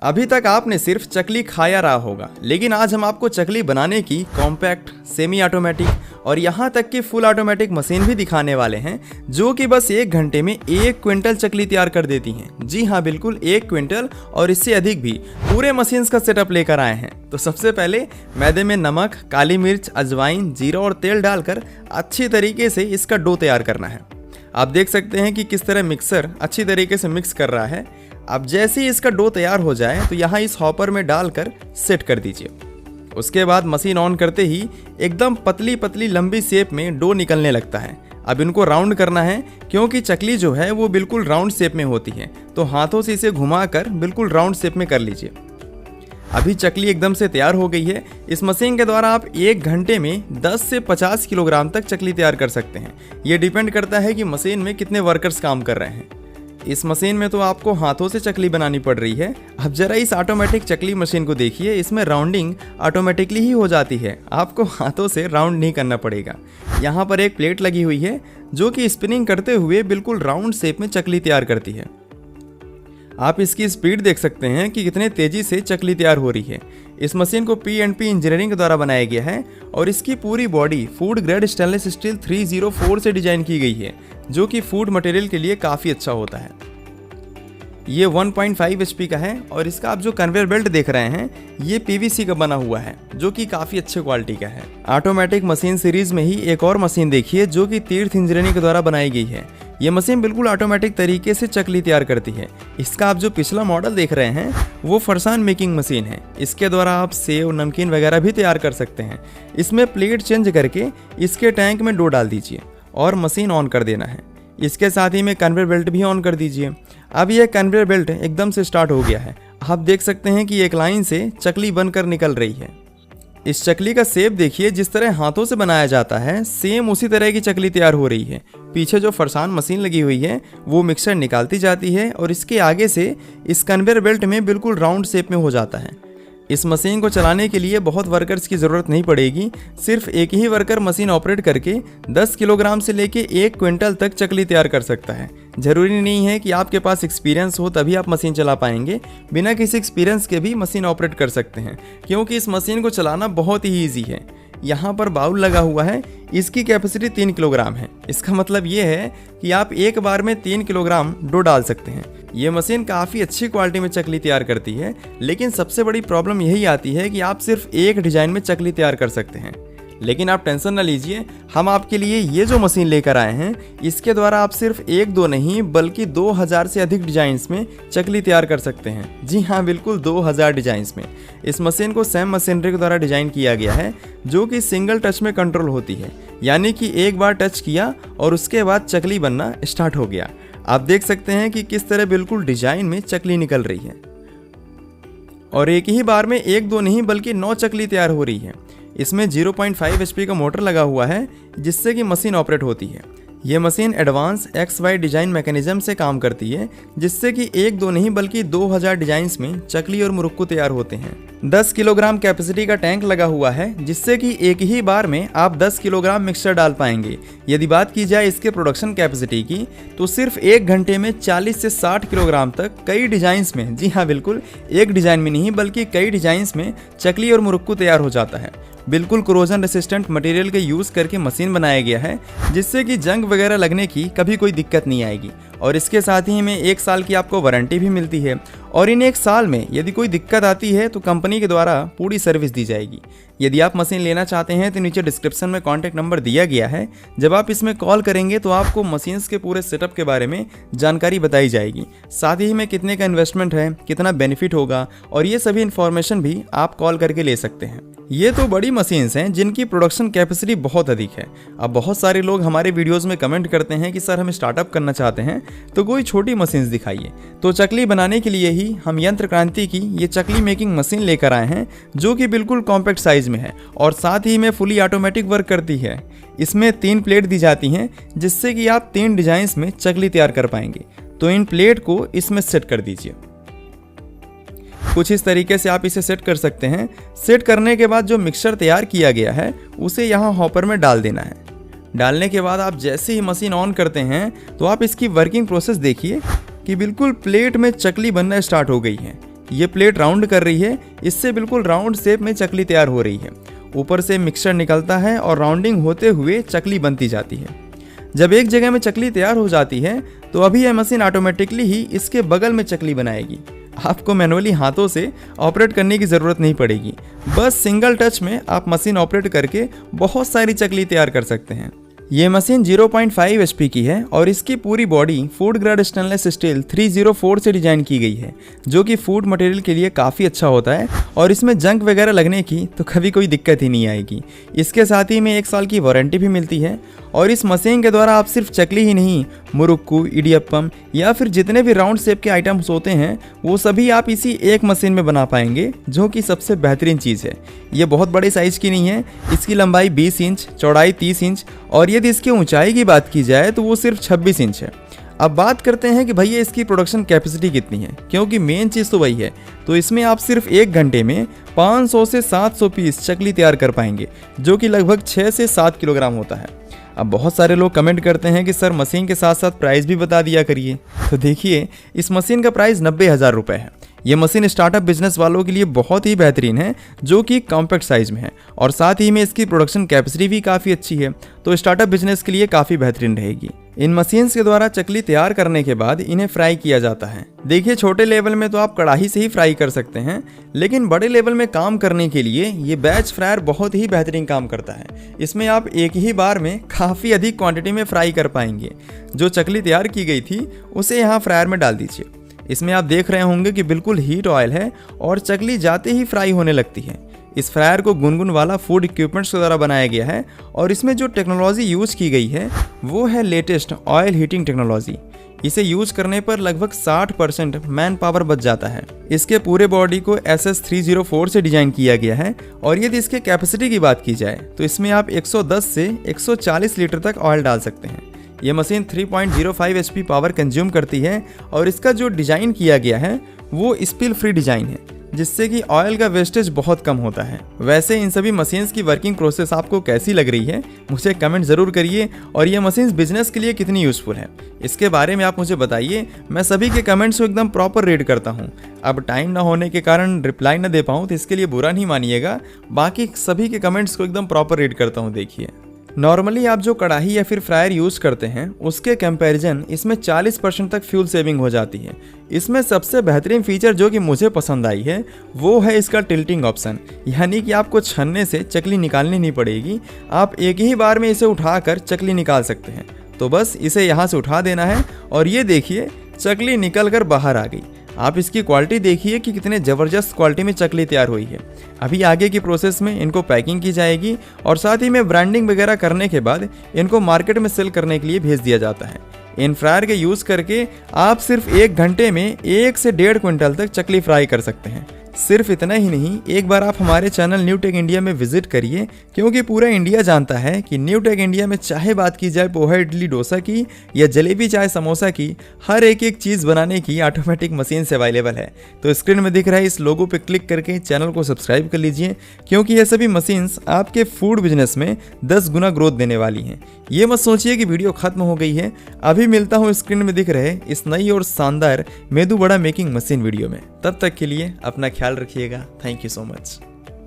अभी तक आपने सिर्फ चकली खाया रहा होगा, लेकिन आज हम आपको चकली बनाने की कॉम्पैक्ट, सेमी ऑटोमेटिक और यहाँ तक कि फुल ऑटोमेटिक मशीन भी दिखाने वाले हैं, जो कि बस 1 घंटे में 1 क्विंटल चकली तैयार कर देती हैं। जी हाँ, बिल्कुल 1 क्विंटल और इससे अधिक भी पूरे मशीन्स का सेटअप लेकर आए हैं। तो सबसे पहले मैदे में नमक, काली मिर्च, अजवाइन, जीरा और तेल डालकर अच्छी तरीके से इसका डो तैयार करना है। आप देख सकते हैं कि किस तरह मिक्सर अच्छी तरीके से मिक्स कर रहा है। अब जैसे ही इसका डो तैयार हो जाए तो यहाँ इस हॉपर में डालकर सेट कर दीजिए। उसके बाद मशीन ऑन करते ही एकदम पतली पतली लंबी शेप में डो निकलने लगता है। अब इनको राउंड करना है, क्योंकि चकली जो है वो बिल्कुल राउंड शेप में होती है, तो हाथों से इसे घुमाकर बिल्कुल राउंड शेप में कर लीजिए। अभी चकली एकदम से तैयार हो गई है। इस मशीन के द्वारा आप 1 घंटे में 10 से 50 किलोग्राम तक चकली तैयार कर सकते हैं। ये डिपेंड करता है कि मशीन में कितने वर्कर्स काम कर रहे हैं। इस मशीन में तो आपको हाथों से चकली बनानी पड़ रही है। अब जरा इस ऑटोमेटिक चकली मशीन को देखिए, इसमें राउंडिंग ऑटोमेटिकली ही हो जाती है, आपको हाथों से राउंड नहीं करना पड़ेगा। यहाँ पर एक प्लेट लगी हुई है जो कि स्पिनिंग करते हुए बिल्कुल राउंड शेप में चकली तैयार करती है। आप इसकी स्पीड देख सकते हैं कि कितने तेजी से चकली तैयार हो रही है। इस मशीन को P&P इंजीनियरिंग के द्वारा बनाया गया है और इसकी पूरी body food grade stainless steel 304 से डिजाइन की गई है, जो कि फूड मटेरियल के लिए काफ़ी अच्छा होता है। ये 1.5 HP का है और इसका आप जो कन्वेयर बेल्ट देख रहे हैं ये PVC का बना हुआ है, जो कि काफ़ी अच्छे क्वालिटी का है। ऑटोमेटिक मशीन सीरीज में ही एक और मशीन देखिए जो कि तीर्थ इंजीनियरिंग के द्वारा बनाई गई है। ये मशीन बिल्कुल ऑटोमेटिक तरीके से चकली तैयार करती है। इसका आप जो पिछला मॉडल देख रहे हैं वो फरसान मेकिंग मशीन है। इसके द्वारा आप सेव, नमकीन वगैरह भी तैयार कर सकते हैं। इसमें प्लेट चेंज करके इसके टैंक में डो डाल दीजिए और मशीन ऑन कर देना है। इसके साथ ही में कन्वेयर बेल्ट भी ऑन कर दीजिए। अब यह कन्वेयर बेल्ट एकदम से स्टार्ट हो गया है। आप देख सकते हैं कि एक लाइन से चकली बनकर निकल रही है। इस चकली का शेप देखिए, जिस तरह हाथों से बनाया जाता है सेम उसी तरह की चकली तैयार हो रही है। पीछे जो फरसान मशीन लगी हुई है वो मिक्सर निकालती जाती है और इसके आगे से इस कन्वेयर बेल्ट में बिल्कुल राउंड शेप में हो जाता है। इस मशीन को चलाने के लिए बहुत वर्कर्स की ज़रूरत नहीं पड़ेगी। सिर्फ एक ही वर्कर मशीन ऑपरेट करके 10 किलोग्राम से लेके 1 क्विंटल तक चकली तैयार कर सकता है। ज़रूरी नहीं है कि आपके पास एक्सपीरियंस हो तभी आप मशीन चला पाएंगे। बिना किसी एक्सपीरियंस के भी मशीन ऑपरेट कर सकते हैं, क्योंकि इस मशीन को चलाना बहुत ही ईजी है। यहाँ पर बाउल लगा हुआ है, इसकी कैपेसिटी 3 किलोग्राम है। इसका मतलब ये है कि आप एक बार में 3 किलोग्राम डो डाल सकते हैं। ये मशीन काफ़ी अच्छी क्वालिटी में चकली तैयार करती है, लेकिन सबसे बड़ी प्रॉब्लम यही आती है कि आप सिर्फ एक डिज़ाइन में चकली तैयार कर सकते हैं। लेकिन आप टेंशन ना लीजिए, हम आपके लिए ये जो मशीन लेकर आए हैं इसके द्वारा आप सिर्फ 1-2 नहीं बल्कि 2000 से अधिक डिजाइन्स में चकली तैयार कर सकते हैं। जी हाँ, बिल्कुल 2000 डिजाइन्स में। इस मशीन को सैम मशीनरी के द्वारा डिजाइन किया गया है, जो कि सिंगल टच में कंट्रोल होती है, यानी कि एक बार टच किया और उसके बाद चकली बनना स्टार्ट हो गया। आप देख सकते हैं कि किस तरह बिल्कुल डिजाइन में चकली निकल रही है और एक ही बार में 1-2 नहीं बल्कि 9 चकली तैयार हो रही है। इसमें 0.5 HP का मोटर लगा हुआ है, जिससे कि मशीन ऑपरेट होती है। ये machine advance XY design mechanism से काम करती है, जिससे कि 1-2 नहीं बल्कि 2000 डिजाइन्स में चकली और मुरक्कू तैयार होते हैं। 10 किलोग्राम कैपेसिटी का टैंक लगा हुआ है, जिससे कि एक ही बार में आप 10 किलोग्राम मिक्सचर डाल पाएंगे। यदि बात की जाए इसके प्रोडक्शन कैपेसिटी की, तो सिर्फ 1 घंटे में 40 से 60 किलोग्राम तक कई डिजाइन्स में, जी हाँ बिल्कुल एक डिजाइन में नहीं बल्कि कई डिजाइन्स में चकली और मुरक्कू तैयार हो जाता है। बिल्कुल कोरोजन रेसिस्टेंट मटेरियल के यूज़ करके मशीन बनाया गया है, जिससे कि जंग वगैरह लगने की कभी कोई दिक्कत नहीं आएगी। और इसके साथ ही में 1 साल की आपको वारंटी भी मिलती है और इन 1 साल में यदि कोई दिक्कत आती है तो कंपनी के द्वारा पूरी सर्विस दी जाएगी। यदि आप मशीन लेना चाहते हैं तो नीचे डिस्क्रिप्शन में कॉन्टैक्ट नंबर दिया गया है। जब आप इसमें कॉल करेंगे तो आपको मशीन्स के पूरे सेटअप के बारे में जानकारी बताई जाएगी, साथ ही में कितने का इन्वेस्टमेंट है, कितना बेनिफिट होगा और ये सभी इन्फॉर्मेशन भी आप कॉल करके ले सकते हैं। ये तो बड़ी मशीन्स हैं जिनकी प्रोडक्शन कैपेसिटी बहुत अधिक है। अब बहुत सारे लोग हमारे वीडियोस में कमेंट करते हैं कि सर हम स्टार्टअप करना चाहते हैं तो कोई छोटी मशीन्स दिखाइए। तो चकली बनाने के लिए ही हम यंत्र क्रांति की ये चकली मेकिंग मशीन लेकर आए हैं, जो कि बिल्कुल कॉम्पैक्ट साइज में है और साथ ही में फुली ऑटोमेटिक वर्क करती है। इसमें 3 प्लेट दी जाती हैं, जिससे कि आप 3 डिजाइन्स में चकली तैयार कर पाएंगे। तो इन प्लेट को इसमें सेट कर दीजिए। कुछ इस तरीके से आप इसे सेट कर सकते हैं। सेट करने के बाद जो मिक्सचर तैयार किया गया है उसे यहाँ हॉपर में डाल देना है। डालने के बाद आप जैसे ही मशीन ऑन करते हैं तो आप इसकी वर्किंग प्रोसेस देखिए कि बिल्कुल प्लेट में चकली बनना स्टार्ट हो गई है। ये प्लेट राउंड कर रही है, इससे बिल्कुल राउंड शेप में चकली तैयार हो रही है। ऊपर से मिक्सचर निकलता है और राउंडिंग होते हुए चकली बनती जाती है। जब एक जगह में चकली तैयार हो जाती है तो अभी यह मशीन ऑटोमेटिकली ही इसके बगल में चकली बनाएगी। आपको मैनुअली हाथों से ऑपरेट करने की ज़रूरत नहीं पड़ेगी, बस सिंगल टच में आप मशीन ऑपरेट करके बहुत सारी चकली तैयार कर सकते हैं। ये मशीन 0.5 HP की है और इसकी पूरी body food grade stainless steel 304 से डिजाइन की गई है, जो कि फूड मटेरियल के लिए काफ़ी अच्छा होता है और इसमें जंग वगैरह लगने की तो कभी कोई दिक्कत ही नहीं आएगी। इसके साथ ही में 1 साल की वारंटी भी मिलती है और इस मशीन के द्वारा आप सिर्फ चकली ही नहीं, मुरुक्कू, इडियप्पम या फिर जितने भी राउंड शेप के आइटम्स होते हैं वो सभी आप इसी एक मशीन में बना पाएंगे, जो कि सबसे बेहतरीन चीज़ है। ये बहुत बड़े साइज़ की नहीं है, इसकी लंबाई 20 इंच, चौड़ाई 30 इंच और यदि इसकी ऊंचाई की बात की जाए तो वो सिर्फ 26 इंच है। अब बात करते हैं कि भैया इसकी प्रोडक्शन कैपेसिटी कितनी है, क्योंकि मेन चीज़ तो वही है। तो इसमें आप सिर्फ 1 घंटे में 500 से 700 पीस चकली तैयार कर पाएंगे, जो कि लगभग 6 से 7 किलोग्राम होता है। अब बहुत सारे लोग कमेंट करते हैं कि सर मशीन के साथ साथ प्राइस भी बता दिया करिए। तो देखिए, इस मशीन का प्राइस 90,000 रुपये है। ये मशीन स्टार्टअप बिजनेस वालों के लिए बहुत ही बेहतरीन है, जो कि कॉम्पैक्ट साइज में है और साथ ही में इसकी प्रोडक्शन कैपेसिटी भी काफ़ी अच्छी है, तो स्टार्टअप बिजनेस के लिए काफ़ी बेहतरीन रहेगी। इन मशीन्स के द्वारा चकली तैयार करने के बाद इन्हें फ्राई किया जाता है। देखिए, छोटे लेवल में तो आप कढ़ाई से ही फ्राई कर सकते हैं, लेकिन बड़े लेवल में काम करने के लिए ये बैच फ्रायर बहुत ही बेहतरीन काम करता है। इसमें आप एक ही बार में काफ़ी अधिक क्वांटिटी में फ्राई कर पाएंगे। जो चकली तैयार की गई थी उसे यहाँ फ्रायर में डाल दीजिए। इसमें आप देख रहे होंगे कि बिल्कुल हीट ऑयल है और चकली जाते ही फ्राई होने लगती है। इस फ्रायर को गुनगुन वाला फूड इक्विपमेंट्स के द्वारा बनाया गया है और इसमें जो टेक्नोलॉजी यूज़ की गई है वो है लेटेस्ट ऑयल हीटिंग टेक्नोलॉजी। इसे यूज करने पर लगभग 60% मैन पावर बच जाता है। इसके पूरे बॉडी को SS304 से डिजाइन किया गया है और यदि इसके कैपेसिटी की बात की जाए तो इसमें आप 110 से 140 लीटर तक ऑयल डाल सकते हैं। ये मशीन 3.05 HP पावर कंज्यूम करती है और इसका जो डिज़ाइन किया गया है वो स्पिल फ्री डिज़ाइन है, जिससे कि ऑयल का वेस्टेज बहुत कम होता है। वैसे इन सभी मशीन्स की वर्किंग प्रोसेस आपको कैसी लग रही है मुझे कमेंट ज़रूर करिए और ये मशीन्स बिजनेस के लिए कितनी यूज़फुल है इसके बारे में आप मुझे बताइए। मैं सभी के कमेंट्स को एकदम प्रॉपर रीड करता हूँ। अब टाइम ना होने के कारण रिप्लाई ना दे पाऊँ तो इसके लिए बुरा नहीं मानिएगा, बाकी सभी के कमेंट्स को एकदम प्रॉपर रीड करता हूँ। देखिए, नॉर्मली आप जो कढ़ाई या फिर फ्रायर यूज़ करते हैं उसके कंपैरिजन इसमें 40% तक फ्यूल सेविंग हो जाती है। इसमें सबसे बेहतरीन फीचर जो कि मुझे पसंद आई है वो है इसका टिल्टिंग ऑप्शन, यानी कि आपको छन्ने से चकली निकालनी नहीं पड़ेगी, आप एक ही बार में इसे उठाकर चकली निकाल सकते हैं। तो बस इसे यहाँ से उठा देना है और ये देखिए चकली निकल कर बाहर आ गई। आप इसकी क्वालिटी देखिए कि कितने ज़बरदस्त क्वालिटी में चकली तैयार हुई है। अभी आगे की प्रोसेस में इनको पैकिंग की जाएगी और साथ ही में ब्रांडिंग वगैरह करने के बाद इनको मार्केट में सेल करने के लिए भेज दिया जाता है। इन फ्रायर के यूज़ करके आप सिर्फ 1 घंटे में 1 से 1.5 क्विंटल तक चकली फ्राई कर सकते हैं। सिर्फ इतना ही नहीं, एक बार आप हमारे चैनल न्यू टेक इंडिया में विजिट करिए, क्योंकि पूरा इंडिया जानता है कि न्यू टेक इंडिया में चाहे बात की जाए पोहा इडली डोसा की या जलेबी चाय समोसा की, हर एक चीज़ बनाने की ऑटोमेटिक मशीन से अवेलेबल है। तो स्क्रीन में दिख रहा है इस लोगो पे क्लिक करके चैनल को सब्सक्राइब कर लीजिए, क्योंकि ये सभी मशीन्स आपके फूड बिजनेस में 10 गुना ग्रोथ देने वाली हैं। ये मत सोचिए कि वीडियो खत्म हो गई है, अभी मिलता हूँ स्क्रीन में दिख रहे इस नई और शानदार medu vada making machine video में। तब तक के लिए अपना ख्याल रखिएगा। Thank you so much.